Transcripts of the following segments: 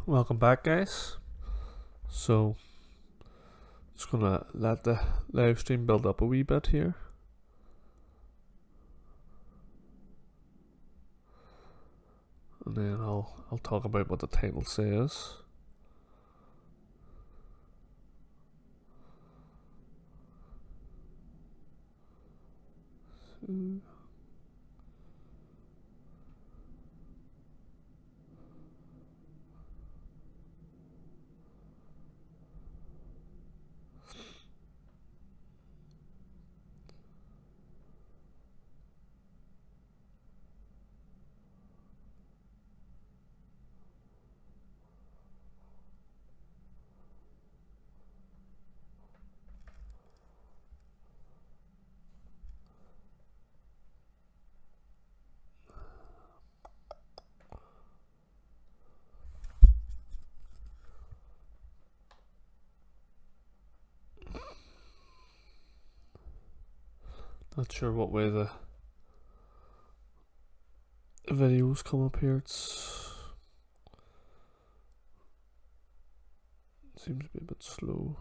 Welcome back, guys. So just gonna let the live stream build up a wee bit here. And then I'll talk about what the title says. Not sure what way the videos come up here. It seems to be a bit slow.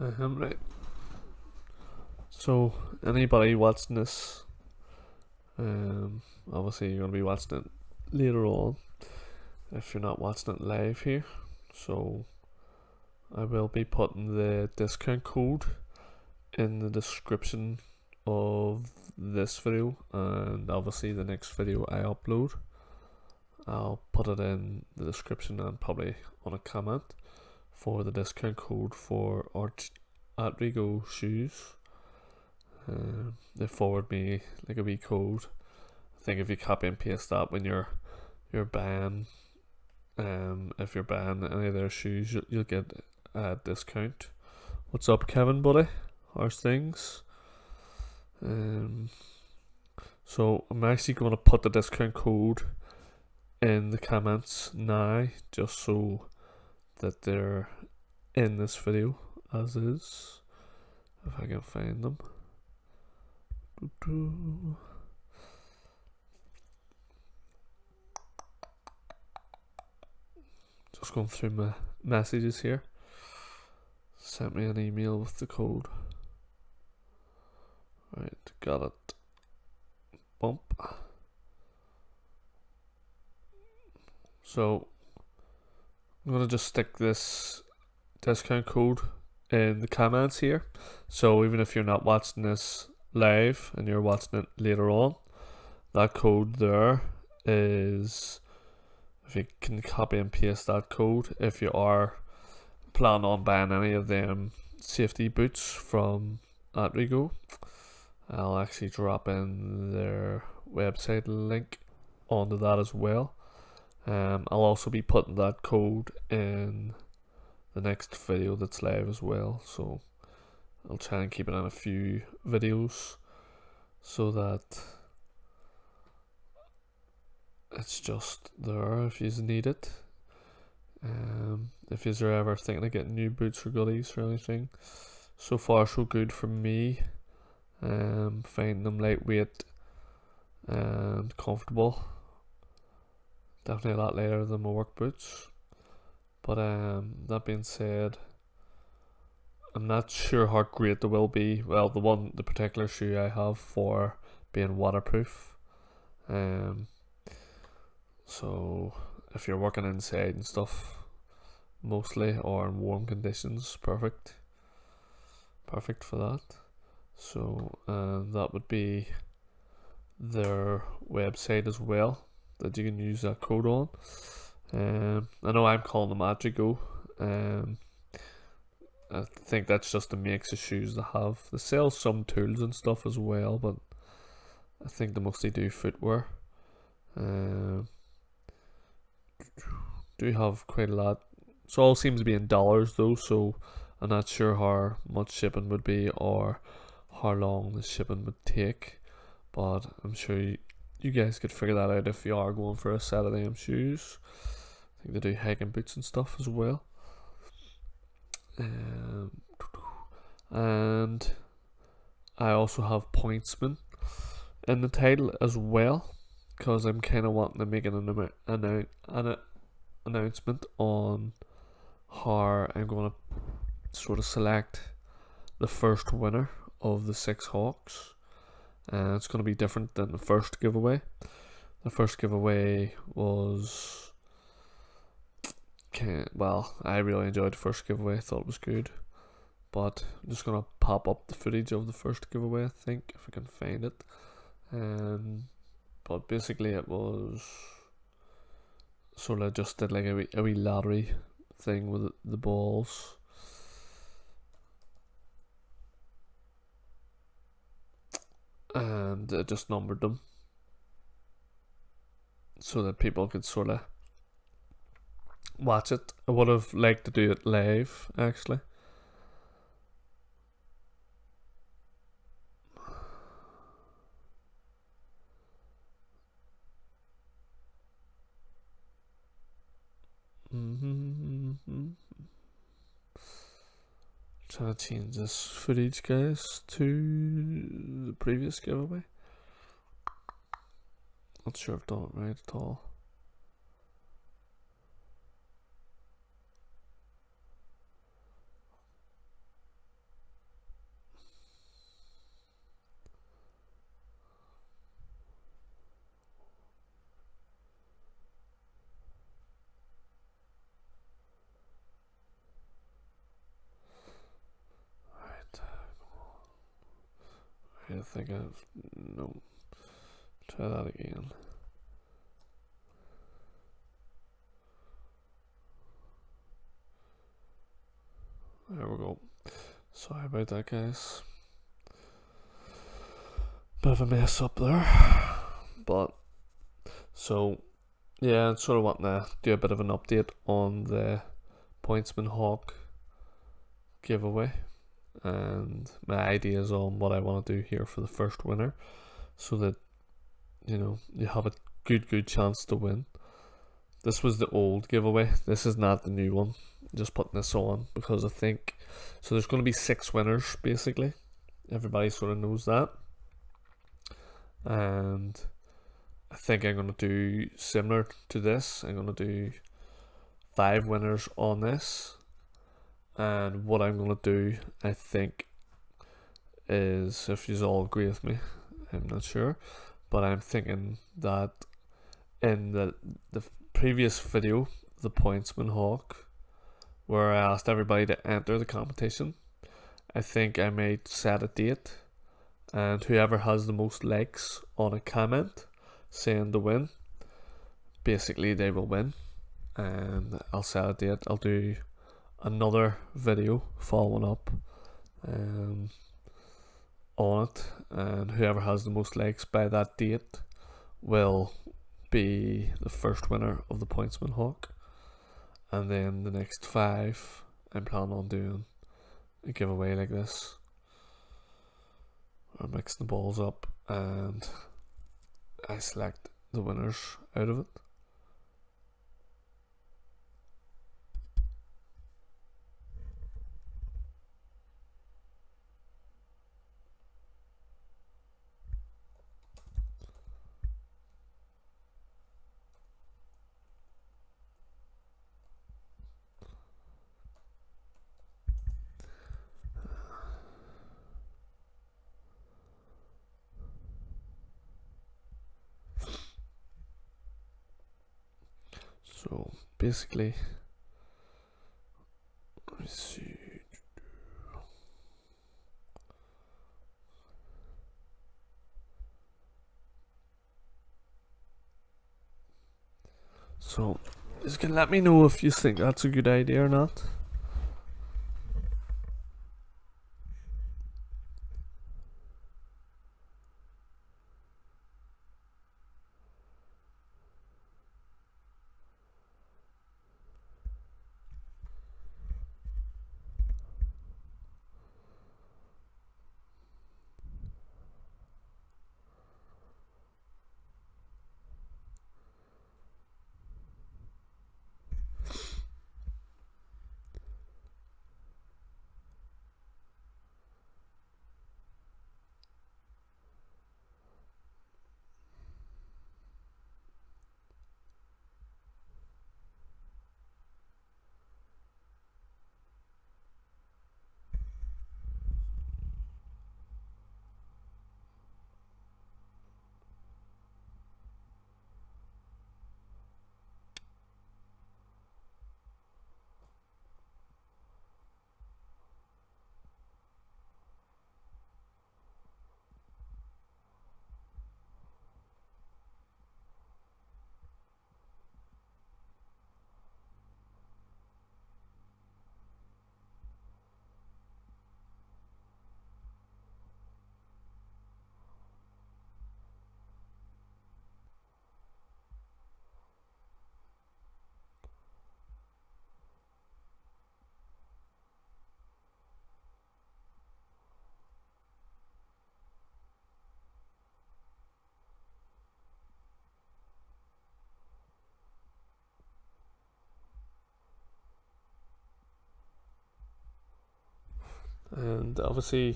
Right. So anybody watching this, obviously you're gonna be watching it later on if you're not watching it live here. So I will be putting the discount code in the description of this video, and obviously the next video I upload, I'll put it in the description and probably on a comment for the discount code for our Atrego shoes. They forward me like a wee code. I think if you copy and paste that when you're buying, if you're buying any of their shoes, you'll get a discount. What's up, Kevin, buddy? How's things? So I'm actually going to put the discount code in the comments now, just so that they're in this video as is, if I can find them. Just going through my messages here. Sent me an email with the code. Right, got it. Bump. So I'm gonna just stick this discount code in the comments here. So even if you're not watching this live and you're watching it later on, that code there is, if you can copy and paste that code, if you are planning on buying any of them safety boots from Atrego, I'll actually drop in their website link onto that as well. I'll also be putting that code in the next video that's live as well, so I'll try and keep it in a few videos so that it's just there if you need it. If you're ever thinking of getting new boots or goodies or anything, so far so good for me. Finding them lightweight and comfortable. Definitely a lot lighter than my work boots. But that being said, I'm not sure how great they will be. Well, the particular shoe I have for being waterproof. So if you're working inside and stuff mostly, or in warm conditions, perfect for that. So that would be their website as well, that you can use that code on. I know I'm calling them Atrego. I think that's just the makes of shoes they have. They sell some tools and stuff as well, but I think they mostly do footwear. Do have quite a lot. It all seems to be in dollars though, so I'm not sure how much shipping would be or how long the shipping would take, but I'm sure you guys could figure that out if you are going for a set of them shoes. I think they do hiking boots and stuff as well. And I also have POINTSMAN in the title as well, because I'm kind of wanting to make an announcement on how I'm going to sort of select the first winner of the 6 hawks. And it's going to be different than the first giveaway. The first giveaway was, well, I really enjoyed the first giveaway. I thought it was good, but I'm just going to pop up the footage of the first giveaway, I think, if I can find it. But basically it was sort of just did like a wee lottery thing with the balls. And it just numbered them so that people could sort of watch it. I would have liked to do it live, actually. Trying to change this footage, guys, to the previous giveaway. Not sure if I've done it right at all. I think no. Try that again. There we go. Sorry about that, guys. Bit of a mess up there. But so yeah, I'm sort of wanting to do a bit of an update on the POINTSMAN Hawk giveaway and my ideas on what I want to do here for the first winner, so that you have a good chance to win. This was the old giveaway. This is not the new one. I'm just putting this on because I think so. There's going to be 6 winners basically. Everybody sort of knows that, and I think I'm going to do similar to this. I'm going to do 5 winners on this. And what I'm going to do, I think, is, if you all agree with me, I'm not sure, but I'm thinking that in the previous video, the POINTSMAN Hawk, where I asked everybody to enter the competition, I think I might set a date, and whoever has the most likes on a comment saying to win, basically they will win. And I'll set a date. I'll do another video following up on it, and whoever has the most likes by that date will be the first winner of the POINTSMAN Hawk. And then the next 5 I'm planning on doing a giveaway like this. I mix the balls up and I select the winners out of it. basically, let me see. So, you can let me know if you think that's a good idea or not. And obviously, in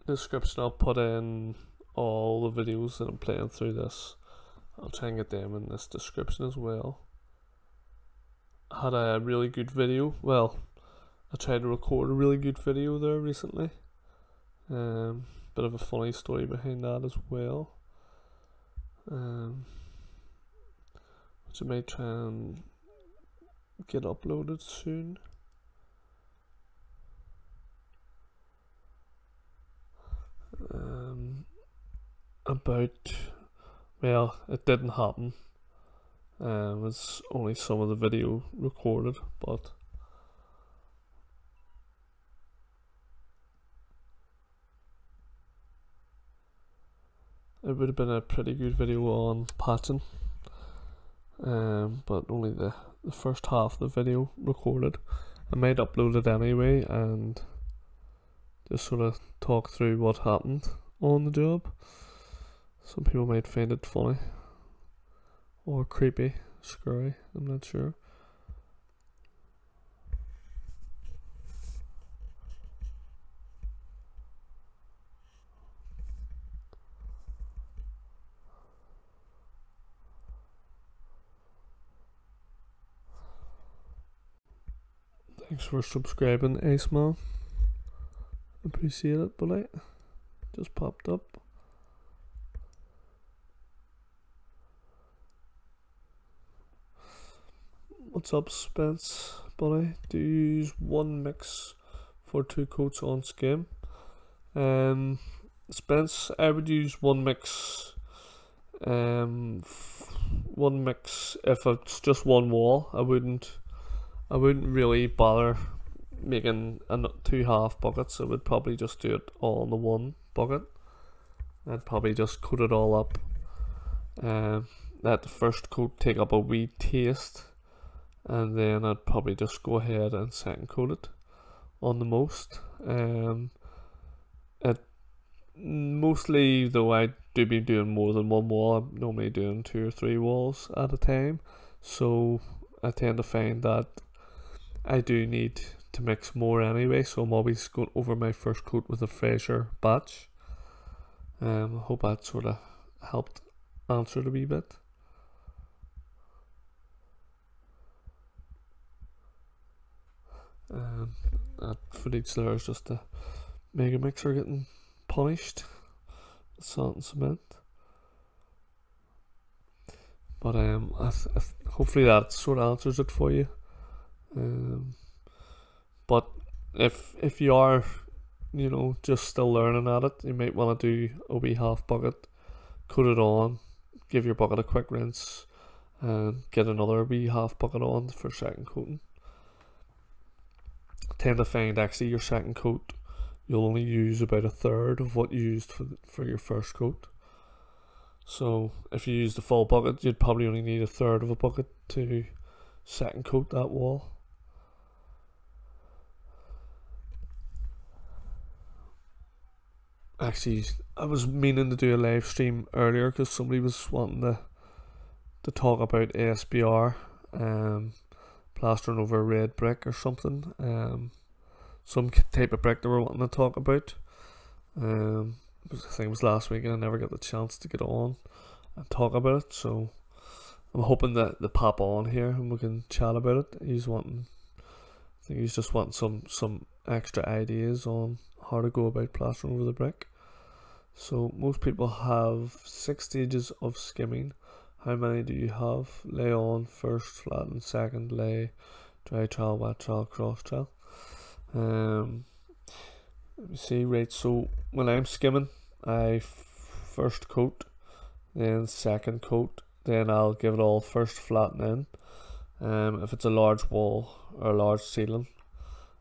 the description I'll put in all the videos that I'm playing through this. I'll try and get them in this description as well. I had a really good video. Well, I tried to record a really good video there recently. Bit of a funny story behind that as well. Which I may try and get uploaded soon. Well, it didn't happen. It's only some of the video recorded, but it would have been a pretty good video on patching. But only the first half of the video recorded. I might upload it anyway and just sort of talk through what happened on the job. Some people might find it funny or creepy, scary, I'm not sure. Thanks for subscribing, Aceman. Appreciate it, buddy. Just popped up. What's up, Spence, buddy? Do you use one mix for 2 coats on skim? Spence, I would use one mix. One mix if it's just one wall. I wouldn't really bother making 2 half buckets. I would probably just do it all in the one bucket. I'd probably just coat it all up. Let the first coat take up a wee taste, and then I'd probably just go ahead and second coat it on the most. Mostly though, I do be doing more than one wall. I'm normally doing 2 or 3 walls at a time, so I tend to find that I do need to mix more anyway, so I'm always going over my first coat with a fresher batch. I hope that sort of helped answer it a wee bit. That footage there is just a mega mixer getting polished with salt and cement. But hopefully that sort of answers it for you. But if you are, you know, just still learning at it, you might want to do a wee half bucket, coat it on, give your bucket a quick rinse, and get another wee half bucket on for second coating. Tend to find actually your second coat, you'll only use about a third of what you used for your first coat. So if you use the full bucket, you'd probably only need a third of a bucket to second coat that wall. Actually, I was meaning to do a live stream earlier because somebody was wanting to talk about ASBR, plastering over red brick or something. Some type of brick they were wanting to talk about. I think it was last week and I never got the chance to get on and talk about it. So I'm hoping that they pop on here and we can chat about it. I think he's just wanting some extra ideas on how to go about plastering over the brick. So most people have 6 stages of skimming. How many do you have? Lay on, first, flatten, second, lay, dry trowel, wet trowel, cross trowel. Let me see, right, so when I'm skimming, I first coat, then second coat, then I'll give it all first flatten in. If it's a large wall or a large ceiling,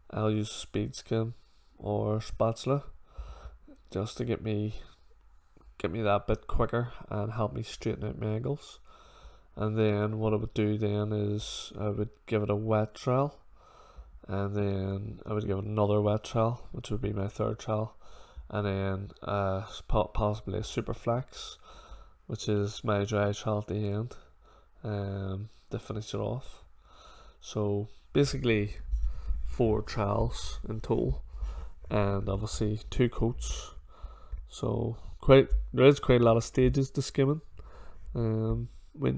I'll use speed skim or spatula just to get me that bit quicker and help me straighten out my angles. And then what I would do then is I would give it a wet trowel, and then I would give it another wet trowel, which would be my third trowel, and then possibly a super flex, which is my dry trowel at the end, to finish it off. So basically 4 trowels in total, and obviously 2 coats. So there is quite a lot of stages to skimming. When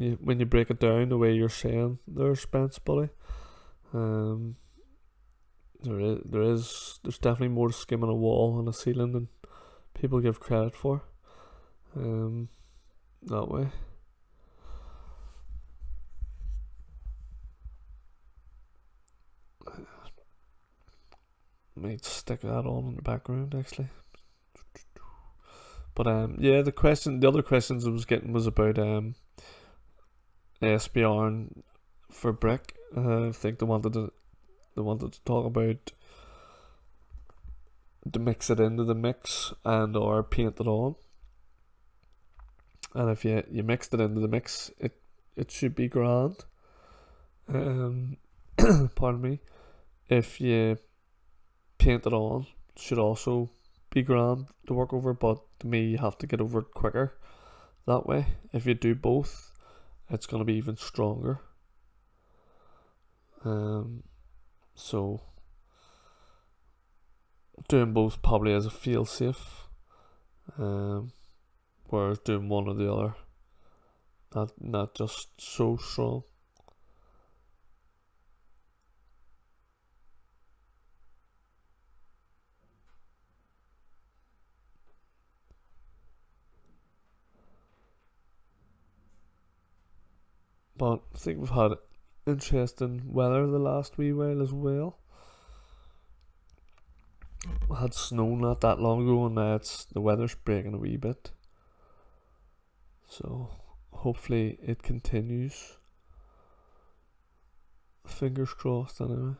you break it down the way you're saying there, Spence, buddy, there's definitely more to skimming a wall and a ceiling than people give credit for. That way. Might stick that on in the background actually. But yeah, the other questions I was getting was about SBR for brick. I think they wanted to talk about to mix it into the mix and or paint it on. And if you mixed it into the mix, it should be grand. Pardon me. If you paint it on, it should also be grand to work over, but to me you have to get over it quicker that way. If you do both, it's going to be even stronger. So doing both probably as a feel safe, whereas doing one or the other not just so strong. But I think we've had interesting weather the last wee while as well. We had snow not that long ago, and now the weather's breaking a wee bit. So hopefully it continues. Fingers crossed anyway.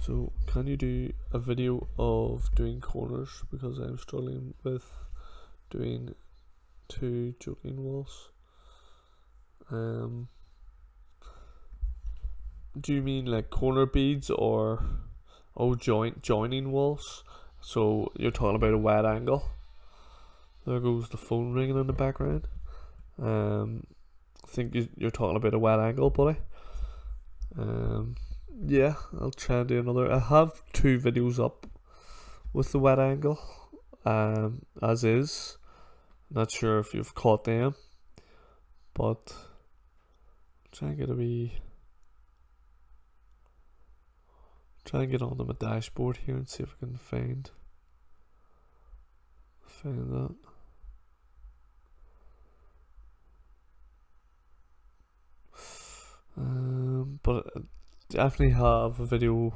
So can you do a video of doing corners, because I'm struggling with doing 2 joking walls. Do you mean like corner beads or joining walls? So you're talking about a wide angle. There goes the phone ringing in the background. I think you're talking about a wide angle, buddy. Yeah, I'll try and do another. I have 2 videos up with the wet angle, as is. Not sure if you've caught them, but try and get a wee Try and get onto my dashboard here and see if I can find that. But I definitely have a video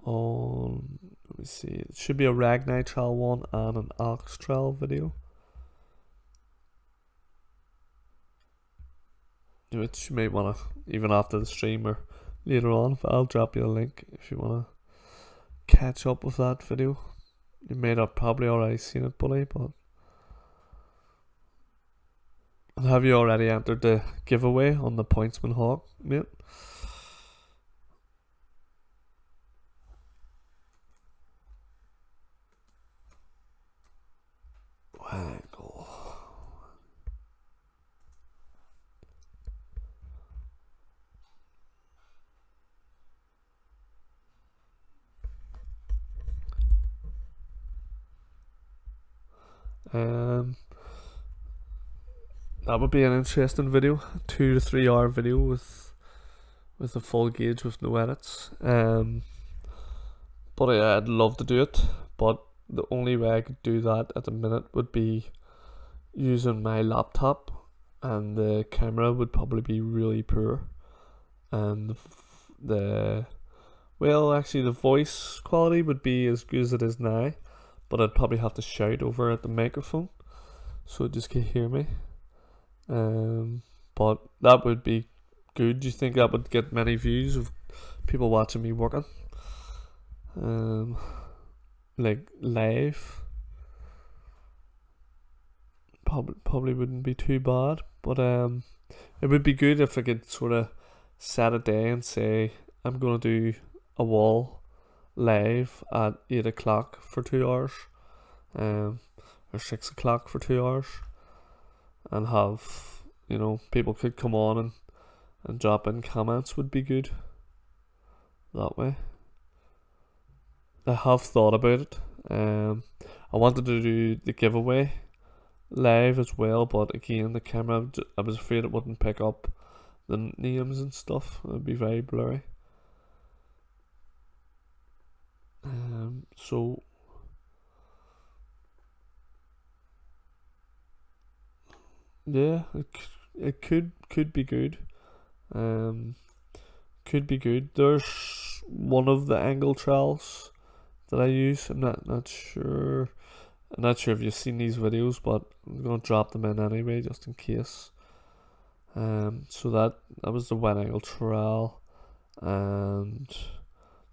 on, let me see, it should be a ragni trowel one and an ox trowel video, which you may want to, even after the stream or later on, I'll drop you a link if you want to catch up with that video. You may not probably already seen it, buddy, but have you already entered the giveaway on the POINTSMAN Hawk, mate? Wangle. That would be an interesting video, 2 to 3 hour video with a full gauge with no edits. But yeah, I'd love to do it, but the only way I could do that at the minute would be using my laptop, and the camera would probably be really poor, and the voice quality would be as good as it is now, but I'd probably have to shout over at the microphone so it just could hear me. But that would be good. Do you think that would get many views of people watching me working? Like live? Probably wouldn't be too bad, but it would be good if I could sort of set a day and say I'm gonna do a wall live at 8 o'clock for 2 hours, or 6 o'clock for 2 hours, and have, you know, people could come on and drop in comments. Would be good that way. I have thought about it. I wanted to do the giveaway live as well, but again, the camera, I was afraid it wouldn't pick up the names and stuff. It would be very blurry. So yeah, it could be good. Could be good. There's one of the angle trowels that I use. I'm not sure. I'm not sure if you've seen these videos, but I'm gonna drop them in anyway, just in case. So that was the wet angle trowel, and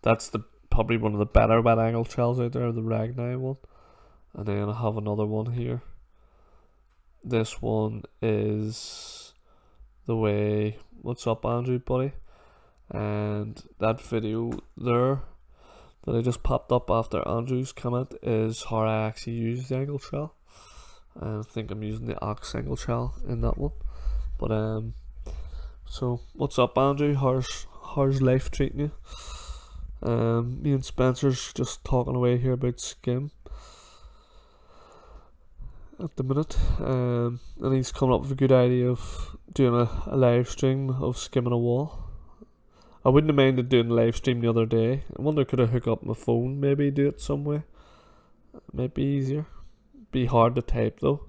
that's probably one of the better wet angle trowels out there, the ragni one. And then I have another one here. This one is the way. What's up, Andrew, buddy? And that video there that I just popped up after Andrew's comment is how I actually use the angle trowel. I think I'm using the ox angle trowel in that one. But so what's up, Andrew? How's life treating you? Me and Spencer's just talking away here about skim at the minute, and he's coming up with a good idea of doing a live stream of skimming a wall. I wouldn't have minded doing a live stream the other day. I wonder, could I hook up my phone, maybe do it some way? Might be easier. Be hard to type though.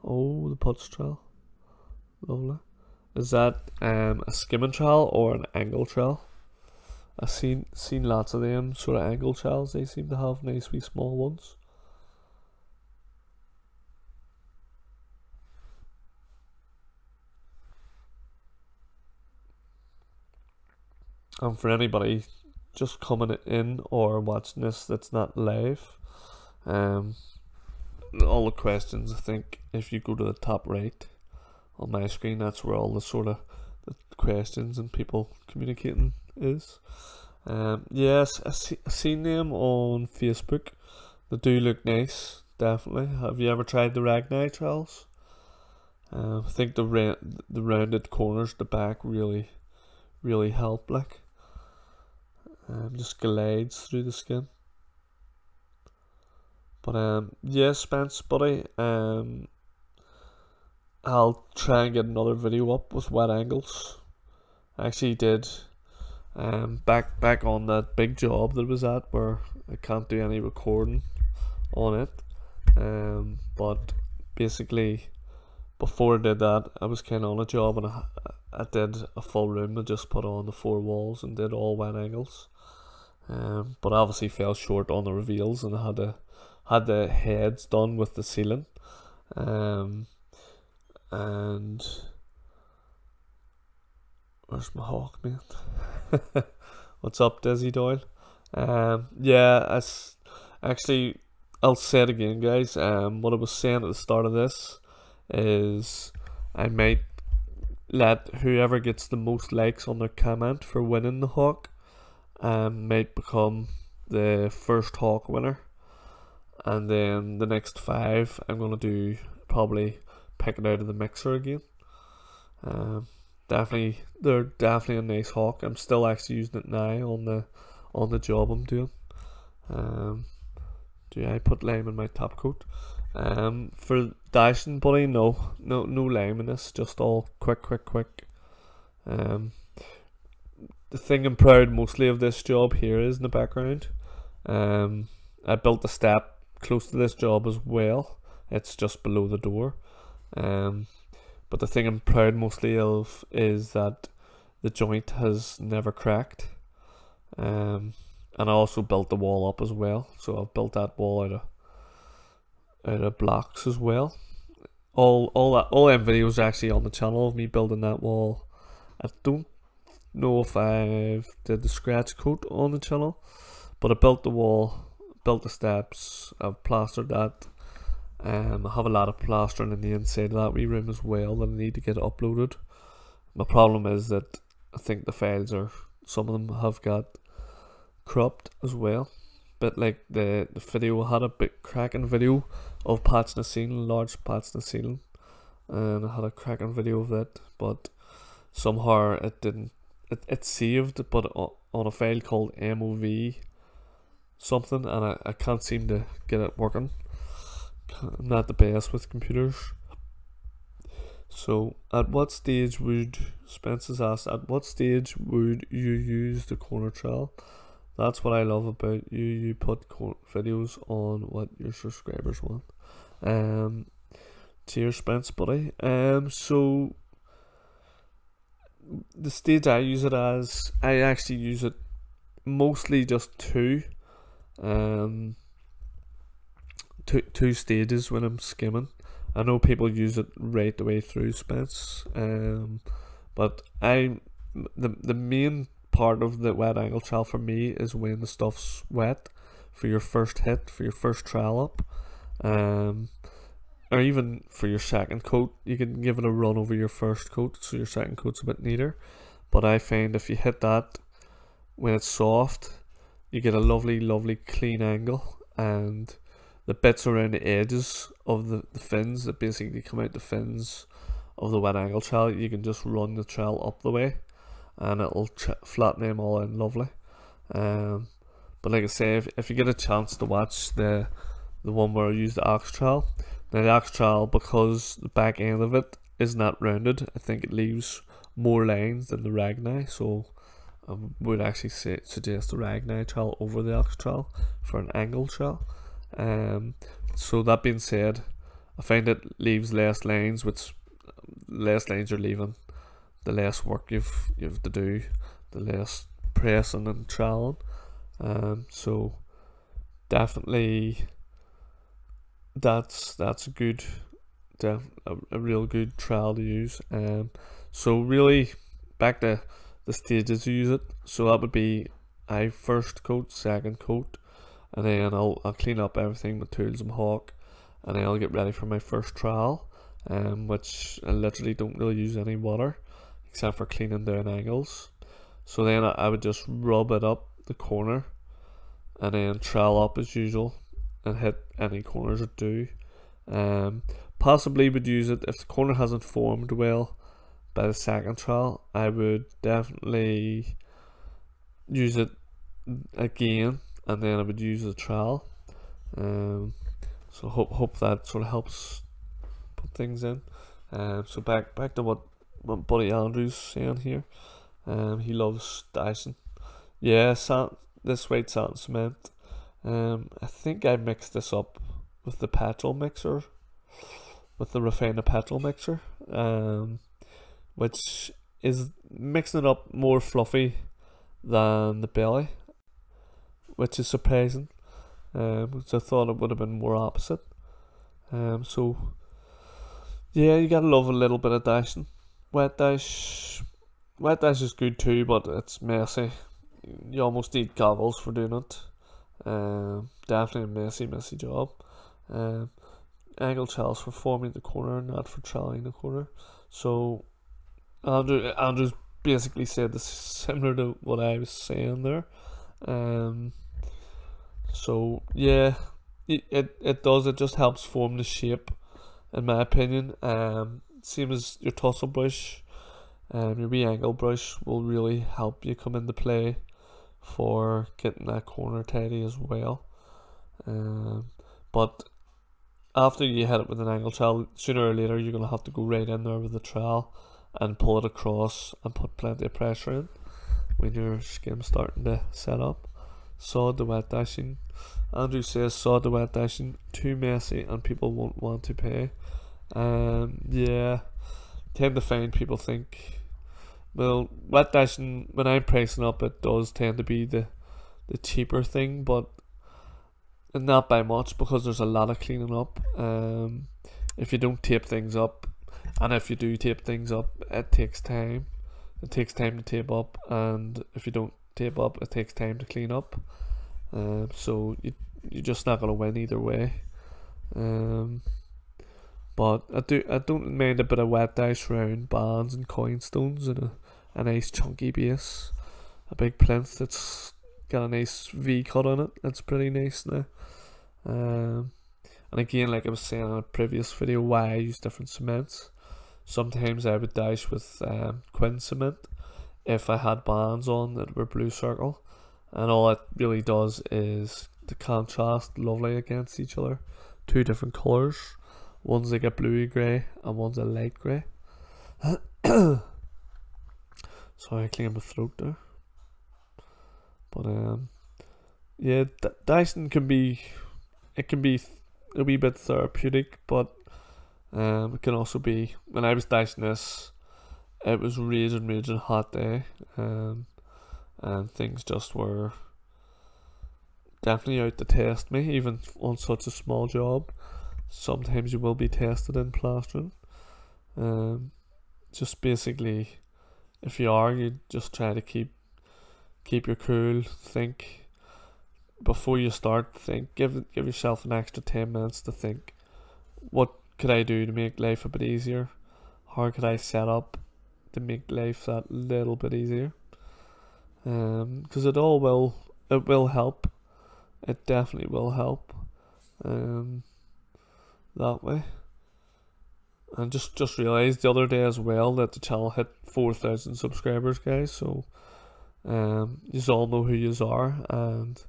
Oh, the putz trowel. Lovely. Is that a skimming trowel or an angle trowel? I've seen lots of them sort of angle trowels. They seem to have nice wee small ones. And for anybody just coming in or watching this that's not live, all the questions, I think if you go to the top right on my screen, that's where all the sort of the questions and people communicating is. Yes, I've seen them on Facebook. They do look nice, definitely. Have you ever tried the ragni trowels? I think the rounded corners, the back really help, like. Just glides through the skin. But yeah, Spence, buddy, I'll try and get another video up with wet angles. I actually did Back on that big job that was at, where I can't do any recording on it. But basically, before I did that, I was kind of on a job, and I did a full room. I just put on the 4 walls and did all wet angles. But I obviously fell short on the reveals, and I had the heads done with the ceiling. And where's my hawk, mate? What's up, Dizzy Doyle? Yeah, actually, I'll say it again, guys. What I was saying at the start of this is I might let whoever gets the most likes on their comment for winning the hawk might become the first hawk winner, and then the next 5 I'm gonna do probably pick it out of the mixer again. They're definitely a nice hawk. I'm still actually using it now on the job I'm doing. Do I put lime in my top coat? For dashing, buddy, no lime in this. Just all quick. The thing I'm proud mostly of this job here is in the background. I built a step close to this job as well. It's just below the door. But the thing I'm proud mostly of is that the joint has never cracked. And I also built the wall up as well. So I've built that wall out of blocks as well. All them videos are actually on the channel of me building that wall. I don't know if I've did the scratch coat on the channel, but I built the wall, built the steps, I've plastered that. I have a lot of plastering in the inside of that wee room as well that I need to get uploaded. My problem is that I think the files some of them have got cropped as well. But like the video, I had a big cracking video of patching the ceiling, large patch in the ceiling, and I had a cracking video of that, but somehow it didn't. It saved, but on a file called MOV something, and I can't seem to get it working. I'm not the best with computers. So, at what stage would Spencer's asked? At what stage would you use the corner trowel? That's what I love about you. You put videos on what your subscribers want. Cheers, Spence, buddy. So the stage I use it as, I actually use it mostly just two stages when I'm skimming. I know people use it right the way through, Spence, but the main part of the wet angle trowel for me is when the stuff's wet for your first hit, for your first trowel up, or even for your second coat. You can give it a run over your first coat so your second coat's a bit neater. But I find if you hit that when it's soft, you get a lovely clean angle, and the bits around the edges of the fins that basically come out the fins of the wet angle trowel, you can just run the trowel up the way and it'll flatten them all in lovely. But like I say, if you get a chance to watch the one where I use the ox trowel, now the ox trowel, because the back end of it is not rounded, I think it leaves more lines than the ragni, so I would actually suggest the ragni trowel over the ox trowel for an angle trowel. So that being said, I find it leaves less lines, which less lines you're leaving, the less work you've to do, the less pressing and troweling. So definitely that's a good, a real good trowel to use. So really back to the stages you use it. So that would be first coat, second coat, and then I'll clean up everything with tools and hawk, and then I'll get ready for my first trowel, which I literally don't really use any water except for cleaning down angles. So then I would just rub it up the corner and then trowel up as usual and hit any corners that do. Possibly would use it if the corner hasn't formed well by the second trowel. I would definitely use it again, and then I would use the trowel. So hope that sort of helps put things in. So back to what buddy Andrew's saying here. He loves dicing. Yeah, this white sand cement. I think I mixed this up with the petrol mixer, with the REFINA petrol mixer, which is mixing it up more fluffy than the belly, which is surprising. Which I thought it would have been more opposite. So yeah, you gotta love a little bit of dashing. Wet dash, wet dash is good too, but it's messy. You almost need goggles for doing it. Definitely a messy job. Angle trowels for forming the corner, not for troweling the corner. So Andrew's basically said this similar to what I was saying there. So yeah, it does. It just helps form the shape, in my opinion. Same as your tussle brush, your wee angle brush will really help you come into play for getting that corner tidy as well. But after you hit it with an angle trowel, sooner or later you're gonna have to go right in there with the trowel and pull it across and put plenty of pressure in when your skim's starting to set up. Sod the wet dashing. Andrew says sod the wet dashing, too messy and people won't want to pay. Yeah, tend to find people think, well, wet dashing, when I'm pricing up, it does tend to be the cheaper thing, but not by much, because there's a lot of cleaning up. If you don't tape things up, and if you do tape things up, it takes time. It takes time to tape up, and if you don't tape up, it takes time to clean up. So you're just not gonna win either way. But I don't mind a bit of wet dash around bands and coin stones and a nice chunky base, a big plinth that's got a nice V cut on it. That's pretty nice now. And again, like I was saying in a previous video, why I use different cements. Sometimes I would dash with Quinn cement if I had bands on that were blue circle, and all it really does is the contrast lovely against each other. Two different colours, one's like a bluey grey and one's a light grey. Sorry, I cleared my throat there. But yeah, dashing can be a wee bit therapeutic, but it can also be, when I was dashing this, it was raging hot day, and things just were definitely out to test me, even on such a small job. Sometimes you will be tested in plastering. Just basically, if you are, you just try to keep your cool. Think before you start. Give yourself an extra 10 minutes to think, what could I do to make life a bit easier? How could I set up to make life that little bit easier? Because it will help. It definitely will help. That way. And just realised the other day as well that the channel hit 4,000 subscribers, guys. So you all know who you are, and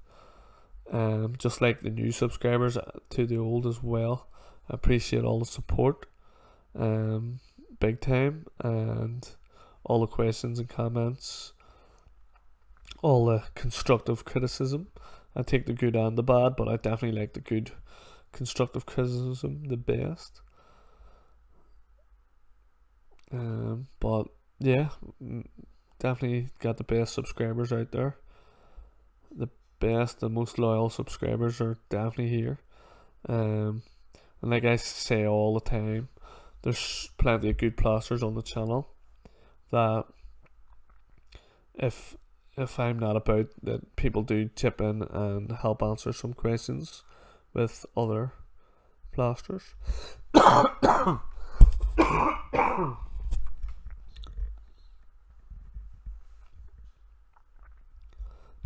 just like the new subscribers to the old as well. I appreciate all the support, big time, and all the questions and comments, all the constructive criticism. I take the good and the bad, but I definitely like the good constructive criticism the best. But yeah, definitely got the best subscribers out there. The best and most loyal subscribers are definitely here. And like I say all the time, there's plenty of good plasters on the channel that if I'm not about, that people do chip in and help answer some questions with other plasters.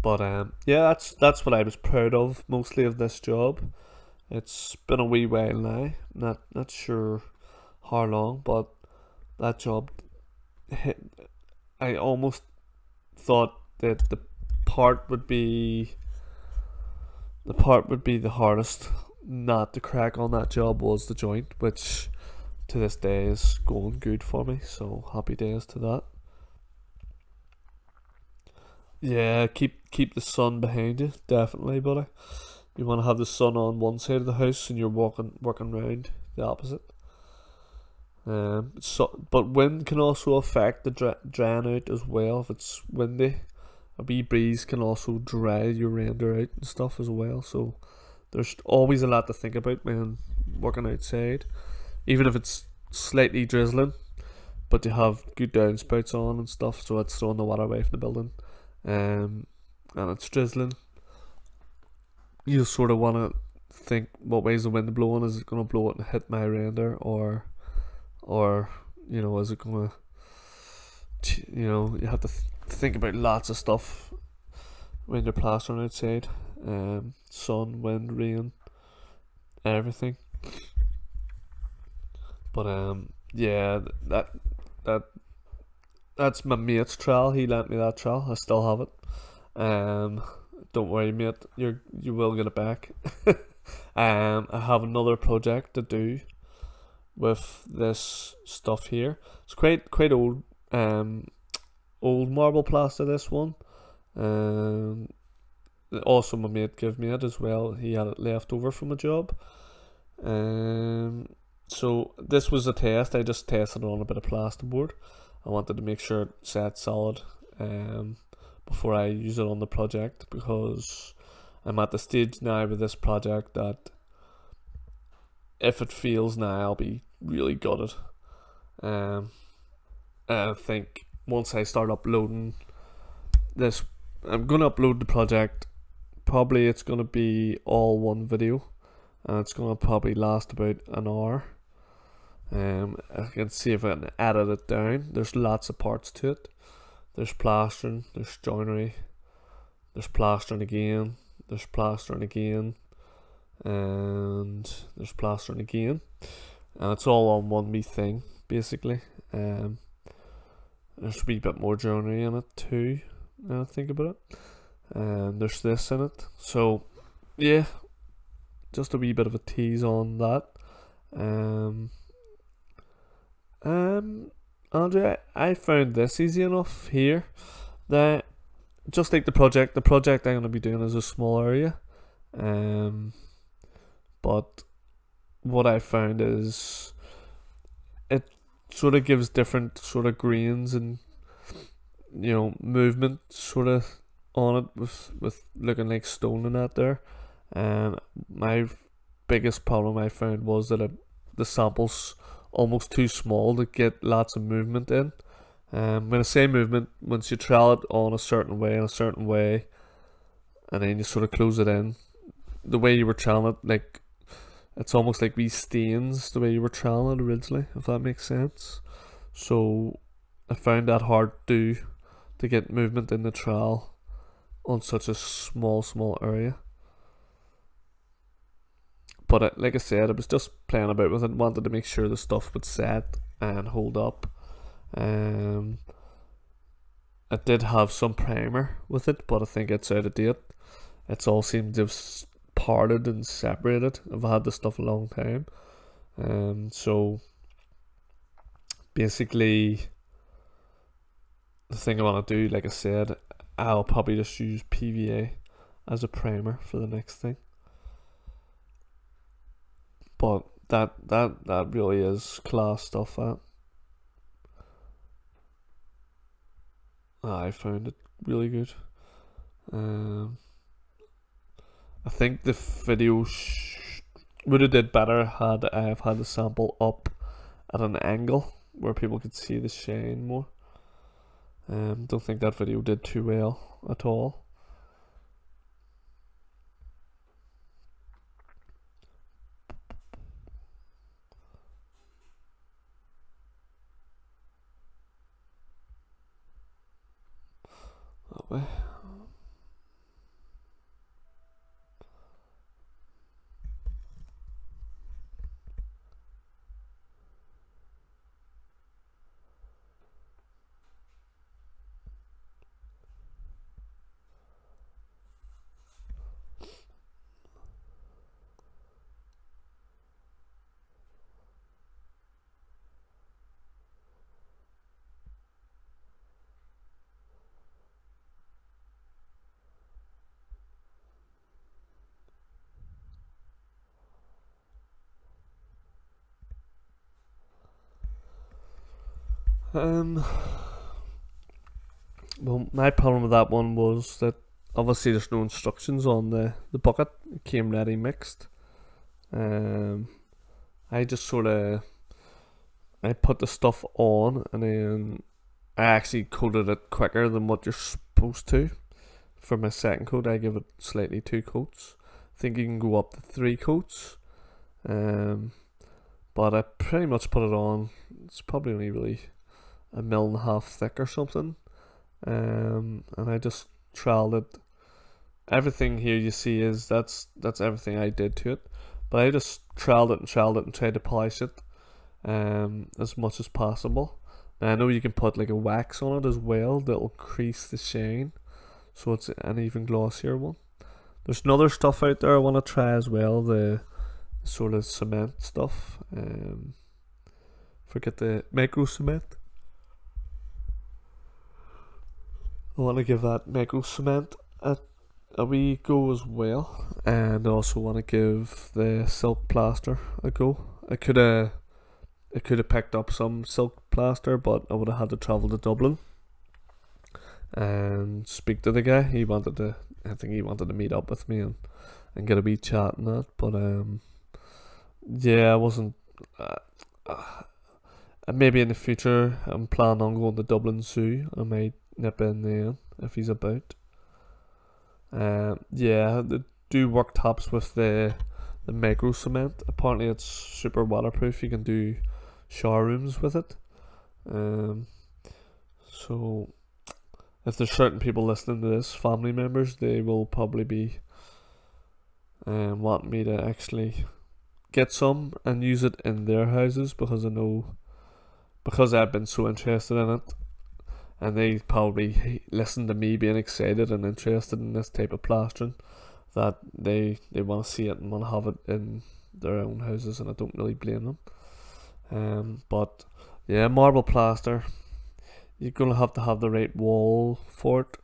But yeah, that's what I was proud of mostly of this job. It's been a wee while now, not sure how long, but that job hit. I almost thought that the part would be the hardest not to crack on that job was the joint, which to this day is going good for me, so happy days to that. Yeah, keep the sun behind you, definitely, buddy. You want to have the sun on one side of the house and you're working around the opposite. But wind can also affect the drying out as well. If it's windy, a wee breeze can also dry your render out and stuff as well. So there's always a lot to think about when working outside, even if it's slightly drizzling, but you have good downspouts on and stuff, so it's throwing the water away from the building. And it's drizzling. You sort of want to think, what way is the wind blowing? Is it going to blow it and hit my render, or is it going to, you have to think about lots of stuff when you're plastering outside. Sun, wind, rain, everything. But yeah, that's my mate's trowel. He lent me that trowel. I still have it. Don't worry, mate. You will get it back. I have another project to do with this stuff here. It's quite old. Old marble plaster. This one. Also my mate gave me it as well. He had it left over from a job. So this was a test. I just tested it on a bit of plasterboard. I wanted to make sure it sat solid before I use it on the project, because I'm at the stage now with this project that if it fails now, I'll be really gutted. I think once I start uploading this, I'm going to upload the project. Probably it's going to be all one video, and it's going to probably last about an hour. I can see if I can edit it down. There's lots of parts to it. There's plastering, there's joinery, there's plastering again, there's plastering again, and there's plastering again. And it's all on one wee thing, basically. There's a wee bit more joinery in it too, now I think about it. And there's this in it. So, yeah, just a wee bit of a tease on that. Andrew, I found this easy enough here. That just like the project I'm going to be doing is a small area. But what I found is it sort of gives different sort of grains and movement sort of on it with looking like stone and that there. And my biggest problem I found was that the samples almost too small to get lots of movement in. When I say movement, once you trowel it on a certain way, and then you sort of close it in, the way you were troweling it, like it's almost like wee stains the way you were troweling it originally, if that makes sense. So I found that hard to get movement in the trowel on such a small area. But like I said, I was just playing about with it, wanted to make sure the stuff would set and hold up. I did have some primer with it, but I think it's out of date. It's all seemed to have parted and separated. I've had this stuff a long time. So basically the thing I want to do, like I said, I'll probably just use PVA as a primer for the next thing. But that really is class stuff. I found it really good. I think the video would have did better had I have had the sample up at an angle where people could see the shine more. Don't think that video did too well at all. That way. Well, my problem with that one was that obviously there's no instructions on the bucket. It came ready mixed. I just sort of I put the stuff on, and then I actually coated it quicker than what you're supposed to. For my second coat, I give it slightly 2 coats. I think you can go up to 3 coats. But I pretty much put it on. It's probably only really 1.5 mil thick or something. And I just troweled it. Everything here you see is that's everything I did to it. But I just troweled it and tried to polish it as much as possible. Now I know you can put like a wax on it as well that'll increase the shine, so it's an even glossier one. There's another stuff out there I want to try as well, the sort of cement stuff. Forget the micro cement. I want to give that micro cement a wee go as well, and I also want to give the silk plaster a go. I could have picked up some silk plaster, but I would have had to travel to Dublin and speak to the guy. I think he wanted to meet up with me and get a wee chat and that. But yeah, I wasn't. Maybe in the future I'm planning on going to Dublin Zoo. I might nip in there if he's about. Yeah, they do work tops with the micro cement. Apparently it's super waterproof. You can do shower rooms with it. So if there's certain people listening to this, family members, they will probably be wanting me to actually get some and use it in their houses, because I know, because I've been so interested in it, and they probably listen to me being excited and interested in this type of plastering, that they want to see it and want to have it in their own houses, and I don't really blame them. But yeah, marble plaster, you're gonna have to have the right wall for it.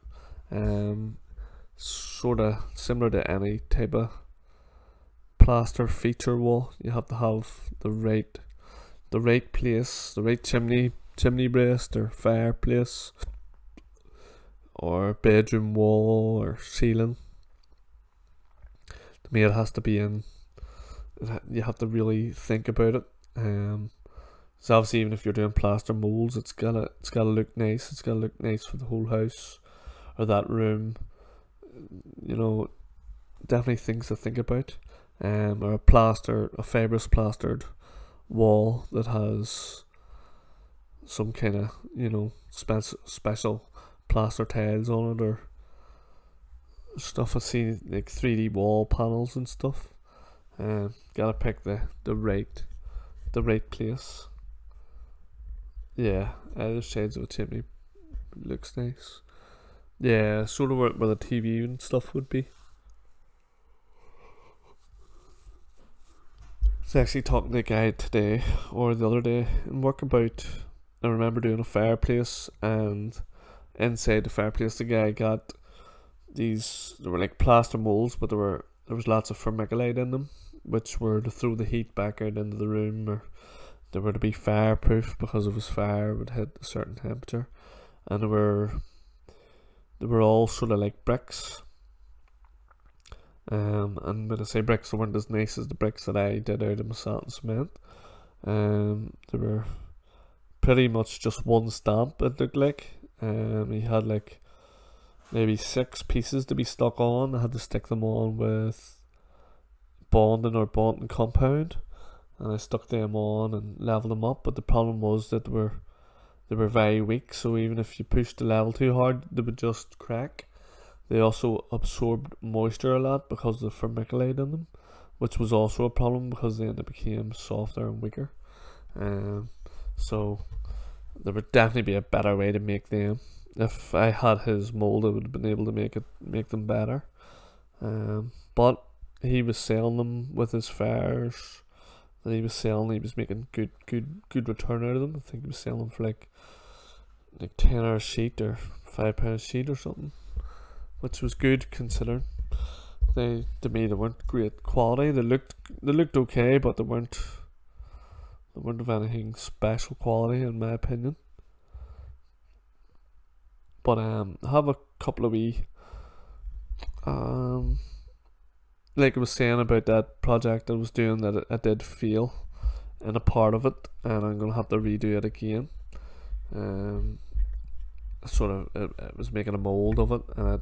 Sort of similar to any type of plaster feature wall, you have to have the right place, the right chimney breast or fireplace or bedroom wall or ceiling. To me, it has to be in. You have to really think about it. So obviously, even if you're doing plaster molds, it's gotta look nice. It's gotta look nice for the whole house or that room. You know, definitely things to think about. Or a fibrous plastered wall that has some kind of, you know, special plaster tiles on it, or stuff. I see like 3D wall panels and stuff. Gotta pick the right place. Yeah, either sides of a chimney looks nice. Yeah, sort of where the TV and stuff would be. I was actually talking to a guy today or the other day in work about, I remember doing a fireplace, and inside the fireplace the guy got these, they were like plaster molds, but there was lots of vermiculite in them, which were to throw the heat back out into the room, or they were to be fireproof because if it was fire it would hit a certain temperature. And they were all sort of like bricks. And when I say bricks, they weren't as nice as the bricks that I did out of my satin cement. They were pretty much just one stamp, it looked like. He had like maybe 6 pieces to be stuck on. I had to stick them on with bonding compound, and I stuck them on and leveled them up. But the problem was that they were very weak, so even if you pushed the level too hard, they would just crack. They also absorbed moisture a lot because of the vermiculite in them, which was also a problem because then they became softer and weaker. So there would definitely be a better way to make them. If I had his mold, I would have been able to make them better. But he was selling them with his fires that he was selling. He was making good return out of them. I think he was selling them for like £10 a sheet or £5 a sheet or something, which was good considering. To me they weren't great quality. They looked okay, but they weren't of anything special quality in my opinion. But I have a couple of wee like I was saying about that project I was doing, that I did fail in a part of it, and I'm gonna have to redo it again. Sort of, it was making a mold of it, and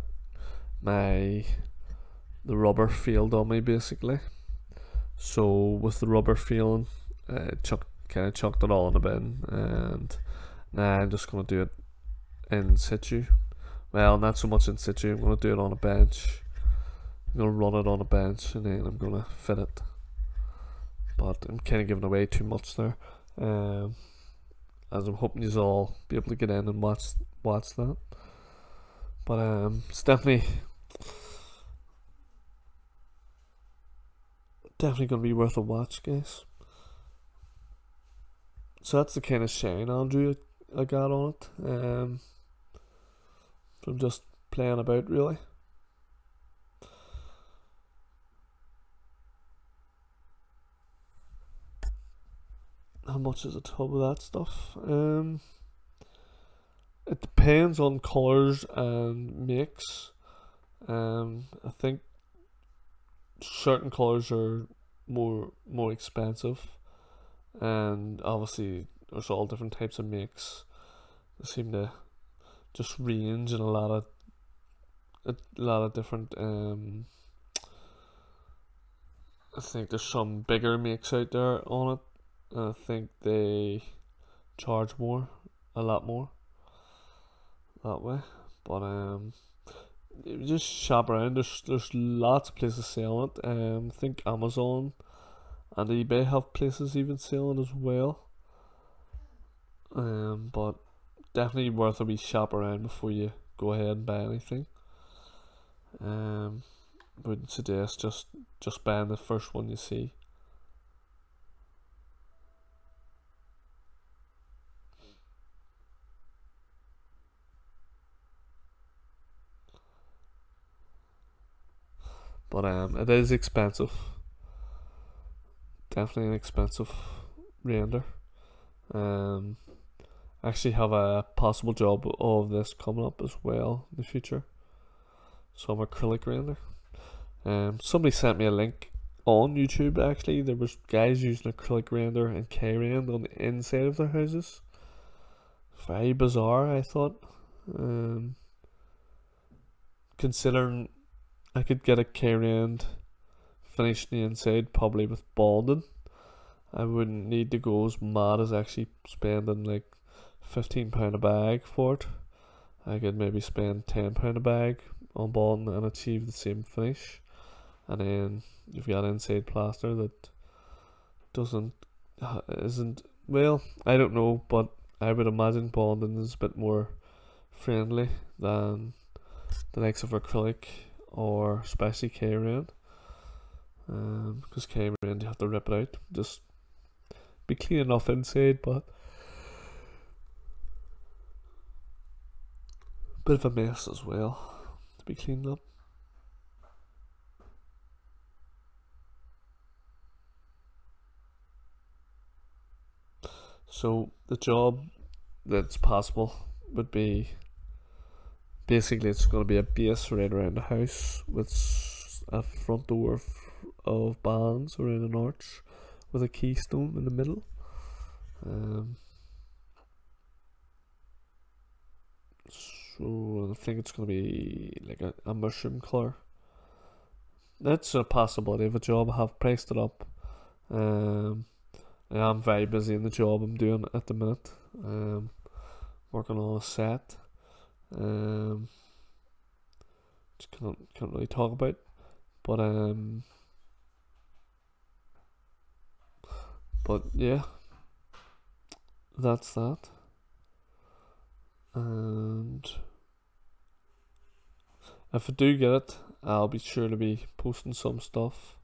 the rubber failed on me basically. So with the rubber failing, kind of chucked it all in the bin, and now I'm just gonna do it in situ. Well, not so much in situ. I'm gonna do it on a bench. I'm gonna run it on a bench, and then I'm gonna fit it. But I'm kind of giving away too much there, as I'm hoping you'll all be able to get in and watch that. But it's definitely gonna be worth a watch, guys. So that's the kind of shine Andrew I got on it, from just playing about, really. How much is a tub of that stuff? It depends on colours and makes. I think certain colours are more expensive, and obviously there's all different types of makes. They seem to just range in a lot of different. I think there's some bigger makes out there on it. I think they charge a lot more that way. But you just shop around. There's lots of places selling it. I think Amazon and eBay have places even selling as well. But definitely worth a wee shop around before you go ahead and buy anything. Wouldn't suggest just buying the first one you see. But it is expensive. Definitely an expensive render. Actually have a possible job of this coming up as well in the future. Some acrylic render. Somebody sent me a link on YouTube. Actually, there was guys using acrylic render and K-rend on the inside of their houses. Very bizarre, I thought. Considering I could get a K-rend finished on the inside probably with bonding, I wouldn't need to go as mad as actually spending like £15 a bag for it. I could maybe spend £10 a bag on bonding and achieve the same finish. And then you've got inside plaster that isn't, well, I don't know, but I would imagine bonding is a bit more friendly than the likes of acrylic or especially K-rend. Because K-rend you have to rip it out, just be clean enough inside, but a bit of a mess as well to be cleaned up. So the job that's possible would be, basically it's going to be a base right around the house with a front door of bands around an arch with a keystone in the middle. So I think it's going to be like a mushroom colour. That's a possibility of a job. I have priced it up. I am very busy in the job I'm doing at the minute. Working on a set. Just can't really talk about. But yeah, that's that. And if I do get it, I'll be sure to be posting some stuff.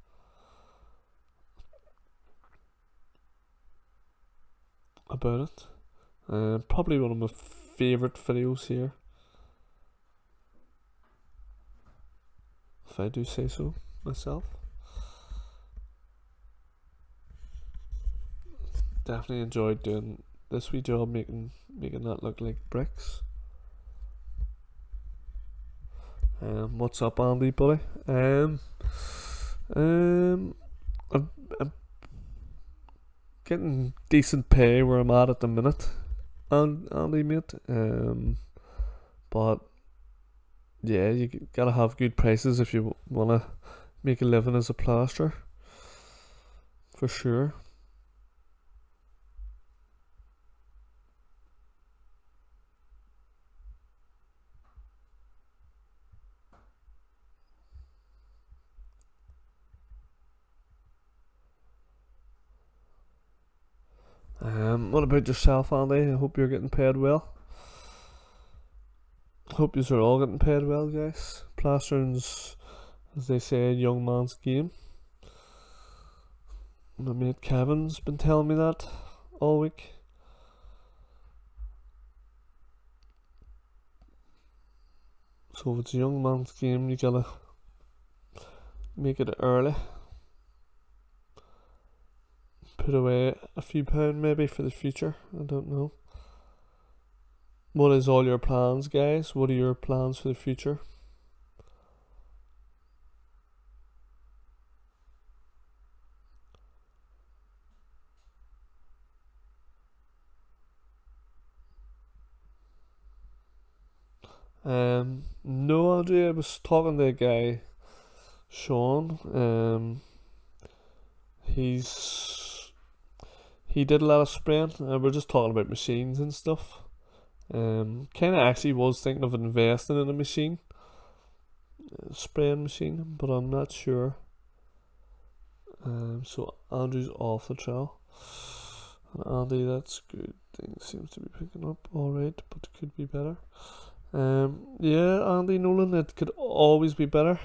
About it. Probably one of my favourite videos here, if I do say so myself. Definitely enjoyed doing this wee job, making that look like bricks. What's up, Andy, buddy? I'm getting decent pay where I'm at the minute, Andy, mate. But yeah, you gotta have good prices if you wanna make a living as a plasterer, for sure. What about yourself, Andy? I hope you're getting paid well. Hope you are all getting paid well, guys. Plastering's, as they say, a young man's game. My mate Kevin's been telling me that all week. So if it's a young man's game, you gotta make it early. Put away a few pound maybe for the future. I don't know. What is all your plans, guys? What are your plans for the future? No, Andrew, I was talking to a guy, Sean. He did a lot of spraying. We're just talking about machines and stuff. Kind of actually was thinking of investing in a machine, spraying machine, but I'm not sure. So Andrew's off the trail. Andy, that's good. Things seems to be picking up alright, but it could be better. Yeah, Andy Nolan, it could always be better.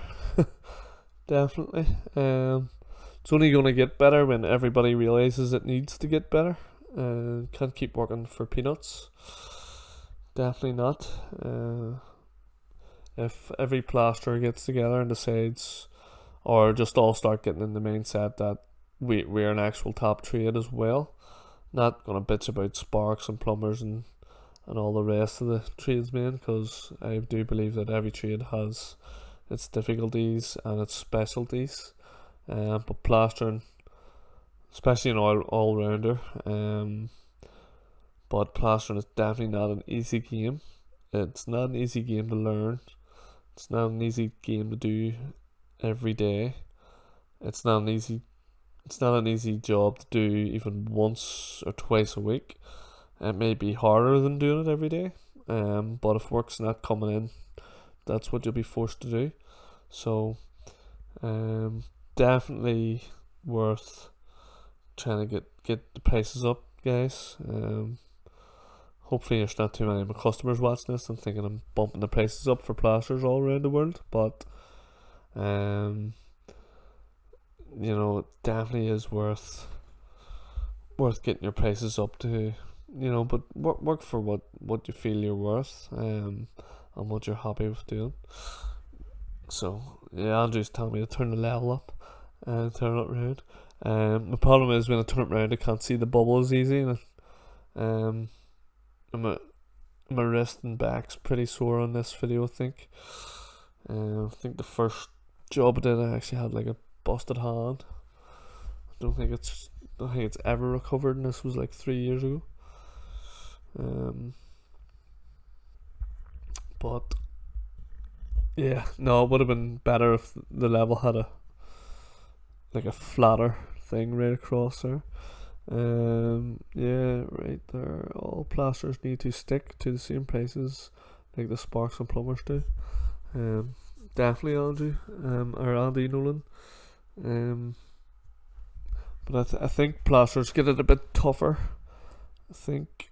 Definitely. It's only going to get better when everybody realizes it needs to get better. Can't keep working for peanuts. Definitely not. If every plasterer gets together and decides, or just all start getting in the mindset that we're an actual top trade as well, not gonna bitch about sparks and plumbers and all the rest of the tradesmen, because I do believe that every trade has its difficulties and its specialties. But plastering, especially an all rounder, but plastering is definitely not an easy game. It's not an easy game to learn. It's not an easy game to do every day. It's not an easy job to do even once or twice a week. It may be harder than doing it every day. But if work's not coming in, that's what you'll be forced to do. So, definitely worth trying to get the prices up, guys. Hopefully there's not too many of my customers watching this and thinking I'm bumping the prices up for plasters all around the world, but you know, it definitely is worth getting your prices up to, you know, but work for what you feel you're worth, and what you're happy with doing. So yeah, Andrew's telling me to turn the level up and turn it round. The problem is when I turn it round, I can't see the bubbles easy, and my wrist and back's pretty sore on this video, I think. I think the first job I did, I actually had like a busted hand. I don't think it's ever recovered, and this was like 3 years ago. But yeah, no, it would have been better if the level had a flatter thing right across there. Yeah, right there. All plasters need to stick to the same prices like the sparks and plumbers do. Definitely Andrew, or Andy Nolan. But I think plasters get it a bit tougher. I think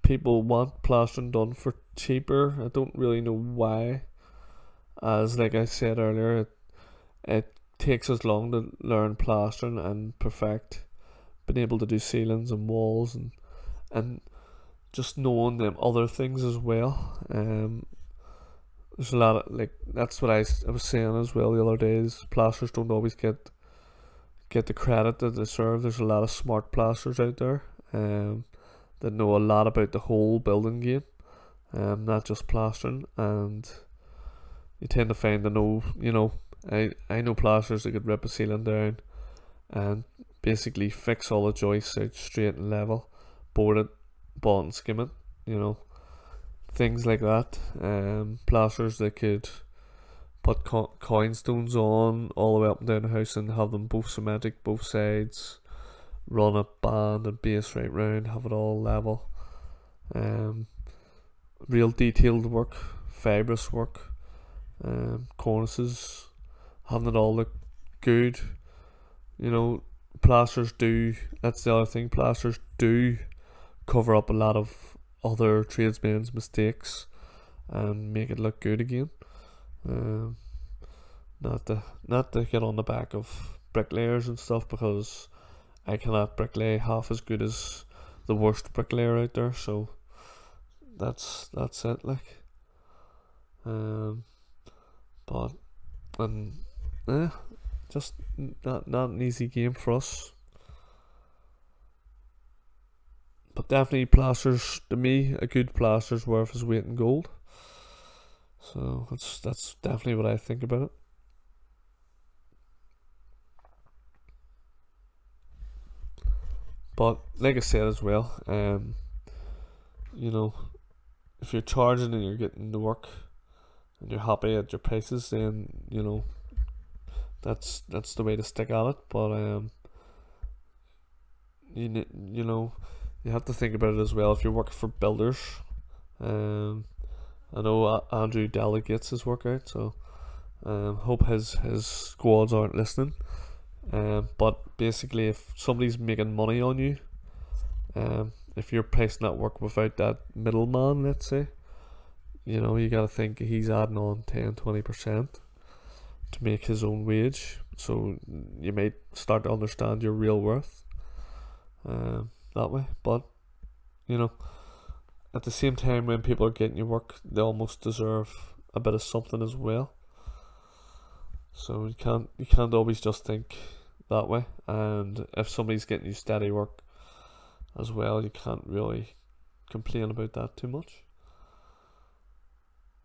people want plastering done for cheaper. I don't really know why. As like I said earlier, it takes us long to learn plastering and perfect being able to do ceilings and walls and just knowing them other things as well. There's a lot of, like, that's what I was saying as well the other day, is plasters don't always get the credit that they deserve. There's a lot of smart plasters out there that know a lot about the whole building game, not just plastering. And you tend to find I know plasters that could rip a ceiling down and basically fix all the joists out straight and level, board it, ball and skim it, things like that. Plasters that could put coin stones on all the way up and down the house and have them both symmetric, both sides, run a band and base right round, have it all level. Real detailed work, fibrous work, cornices, having it all look good. Plasters do, that's the other thing, plasters do cover up a lot of other tradesmen's mistakes and make it look good again. Not to get on the back of bricklayers and stuff, because I cannot bricklay half as good as the worst bricklayer out there, so that's it, like. But just not an easy game for us. But definitely plasters, to me, a good plaster's worth his weight in gold. So that's definitely what I think about it. But like I said as well, if you're charging and you're getting the work and you're happy at your prices, then that's the way to stick at it. But you have to think about it as well. If you're working for builders, I know Andrew delegates his work out, so hope his squads aren't listening. But basically, if somebody's making money on you, if you're pricing that work without that middleman, let's say, you gotta think he's adding on 10-20% to make his own wage. So you might start to understand your real worth that way. But at the same time, when people are getting your work, they almost deserve a bit of something as well. So you can't always just think that way. And if somebody's getting you steady work as well, you can't really complain about that too much.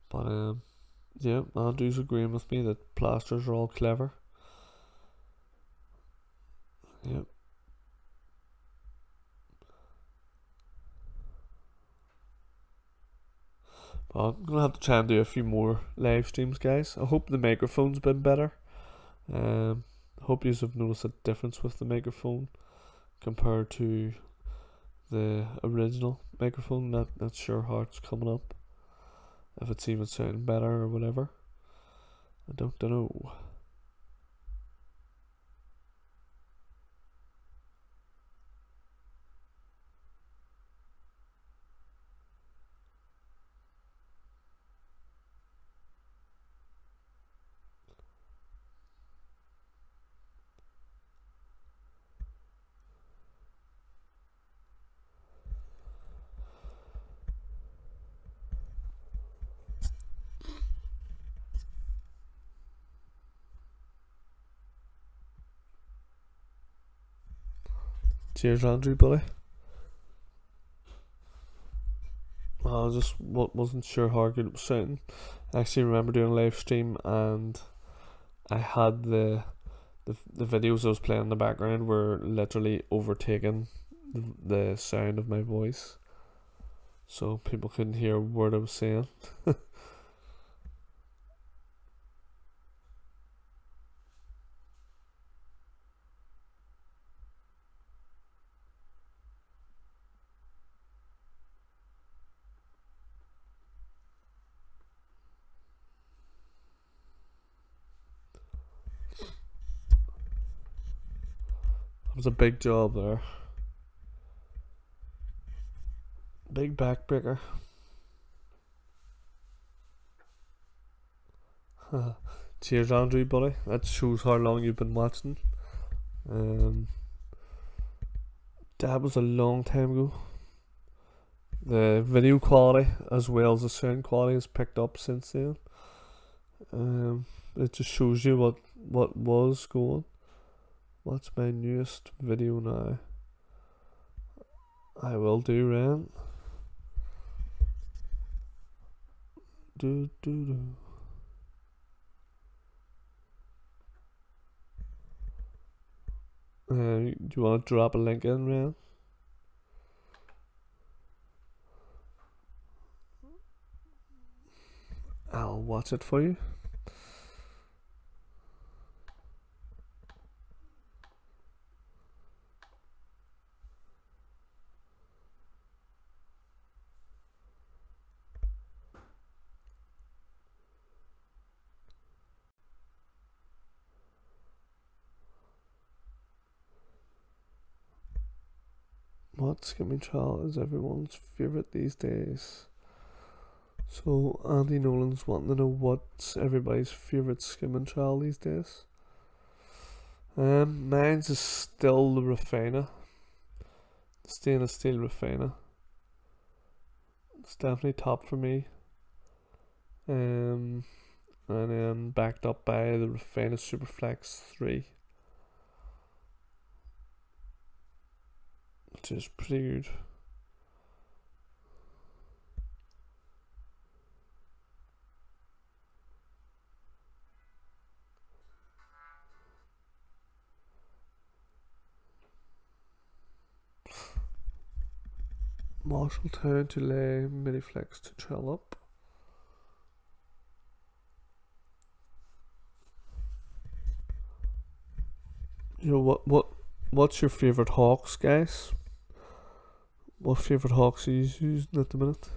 But yeah, Andrew's agreeing with me that plasters are all clever. Yeah. But I'm gonna have to try and do a few more live streams, guys. I hope the microphone's been better. Hope you have noticed a difference with the microphone compared to the original microphone. Not sure how it's coming up, if it's even sounding better or whatever. I don't know. Cheers, Andrew, buddy. I just wasn't sure how good it was sounding. I actually remember doing a live stream and I had the videos I was playing in the background were literally overtaking the sound of my voice, so people couldn't hear a word I was saying. It was a big job there. Big backbreaker. Cheers, Andrew, buddy. That shows how long you've been watching. That was a long time ago. The video quality as well as the sound quality has picked up since then. It just shows you what was going. What's my newest video now? I will do, Ren. Do do do. Do you want to drop a link in, man? I'll watch it for you. What skimming trowel is everyone's favourite these days? So Andy Nolan's wanting to know what's everybody's favourite skimming trowel these days. Mine's is still the REFINA, stainless steel REFINA. It's definitely top for me. And then backed up by the REFINA Super Flex 3. Which is pretty good. Marshalltown to lay mini flex to trail up. You know what's your favourite hawks, guys? What favourite hawks are you using at the minute?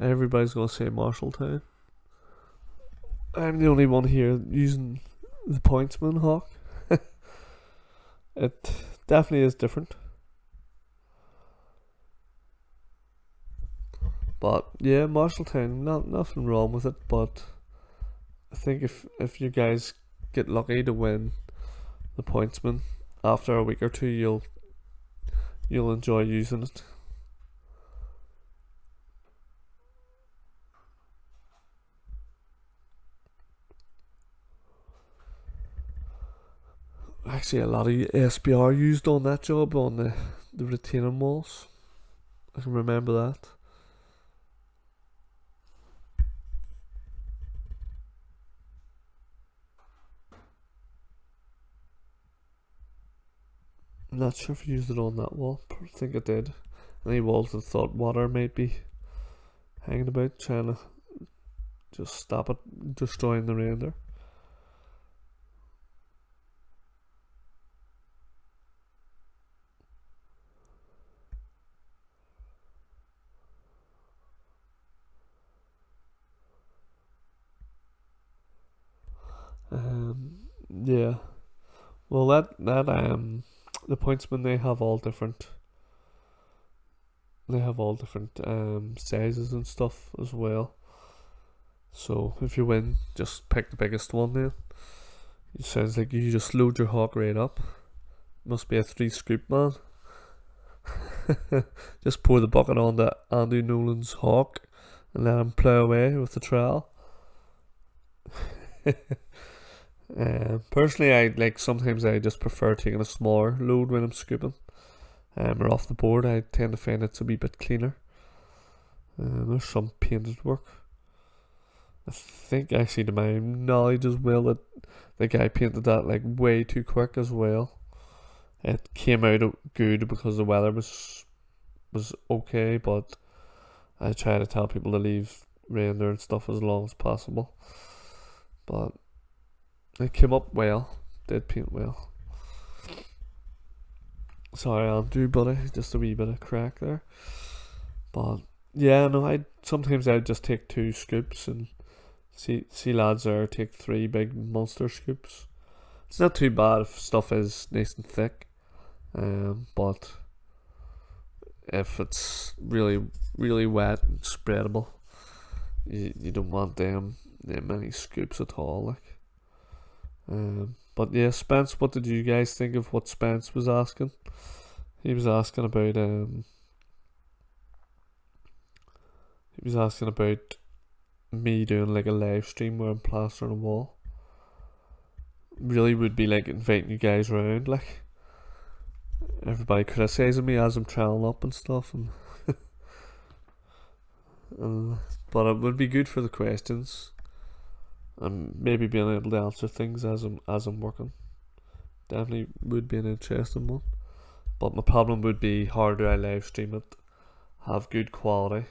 Everybody's gonna say Marshalltown. I'm the only one here using the POINTSMAN hawk. It definitely is different. But yeah, Marshalltown, nothing wrong with it, but I think if you guys get lucky to win the POINTSMAN, after a week or two you'll enjoy using it. Actually, a lot of SBR used on that job on the retaining walls. I can remember that. I'm not sure if I used it on that wall, but I think I did. Any walls that thought water might be hanging about, trying to just stop it destroying the render. Yeah. Well, the POINTSMAN, they have all different sizes and stuff as well. So if you win, just pick the biggest one then. It sounds like you just load your hawk right up. Must be a 3 scoop man. Just pour the bucket on the Andy Nolan's hawk and let him plough away with the trowel. Personally, sometimes I just prefer taking a smaller load when I'm scooping. Or off the board, I tend to find it's a wee bit cleaner. There's some painted work. I think actually, to my knowledge as well, that the guy painted that like way too quick as well. It came out good because the weather was okay, but I try to tell people to leave render and stuff as long as possible. But it came up well, did paint well. Sorry Andrew, buddy, just a wee bit of crack there. But yeah, no, sometimes I'd just take 2 scoops and see lads there take 3 big monster scoops. It's not too bad if stuff is nice and thick, but if it's really really wet and spreadable, you don't want them many scoops at all, like. But yeah, Spence, what did you guys think of what Spence was asking? He was asking about me doing like a live stream where I'm plastering a wall. Really would be like inviting you guys around, like everybody criticizing me as I'm troweling up and stuff, and But it would be good for the questions and maybe being able to answer things as I'm working. Definitely would be an interesting one. But my problem would be, how do I live stream it, have good quality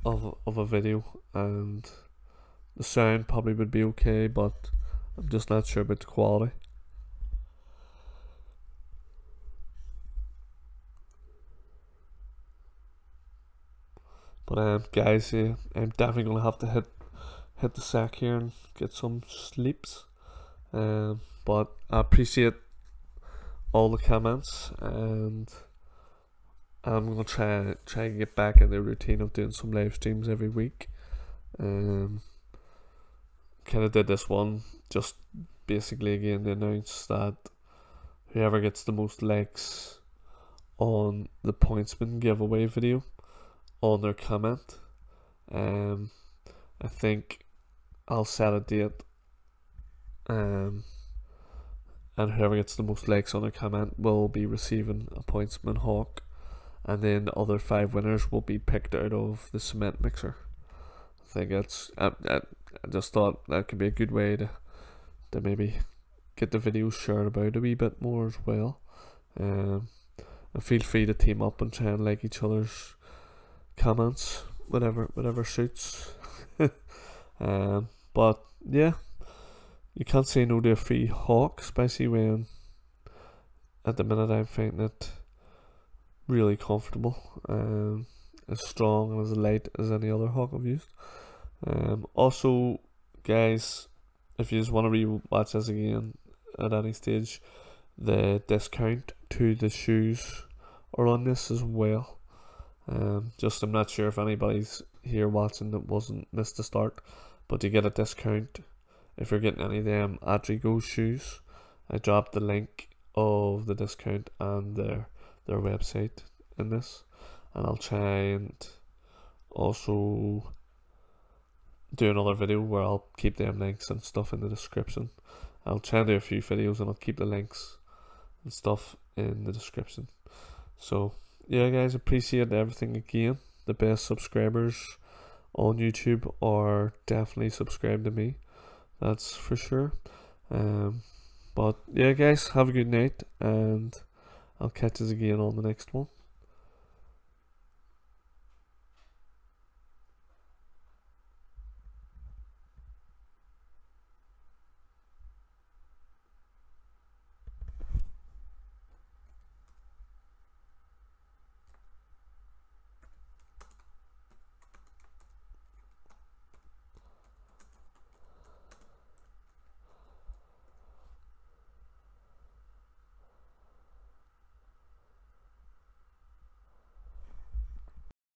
of a video, and the sound probably would be okay, but I'm just not sure about the quality. But guys, yeah, I'm definitely gonna have to hit the sack here and get some sleeps. But I appreciate all the comments, and I'm gonna try and get back in the routine of doing some live streams every week. Kind of did this one just basically again to announce that whoever gets the most likes on the POINTSMAN giveaway video on their comment, I think I'll set a date, and whoever gets the most likes on their comment will be receiving a POINTSMAN hawk, and then the other 5 winners will be picked out of the cement mixer. I think it's I just thought that could be a good way to maybe get the videos shared about a wee bit more as well. And feel free to team up and try and like each other's comments, whatever suits. But yeah, you can't say no to a free hawk, especially when at the minute I'm finding it really comfortable, as strong and as light as any other hawk I've used. Also, guys, if you just want to re-watch this again at any stage, the discount to the shoes are on this as well. Just I'm not sure if anybody's here watching that wasn't missed the start, but you get a discount if you're getting any of them Atrego shoes. I dropped the link of the discount and their website in this, and I'll try and also do another video where I'll keep them links and stuff in the description. I'll try and do a few videos and I'll keep the links and stuff in the description. So yeah guys, appreciate everything again. The best subscribers on YouTube are definitely subscribed to me, that's for sure. But yeah guys, have a good night, and I'll catch us again on the next one.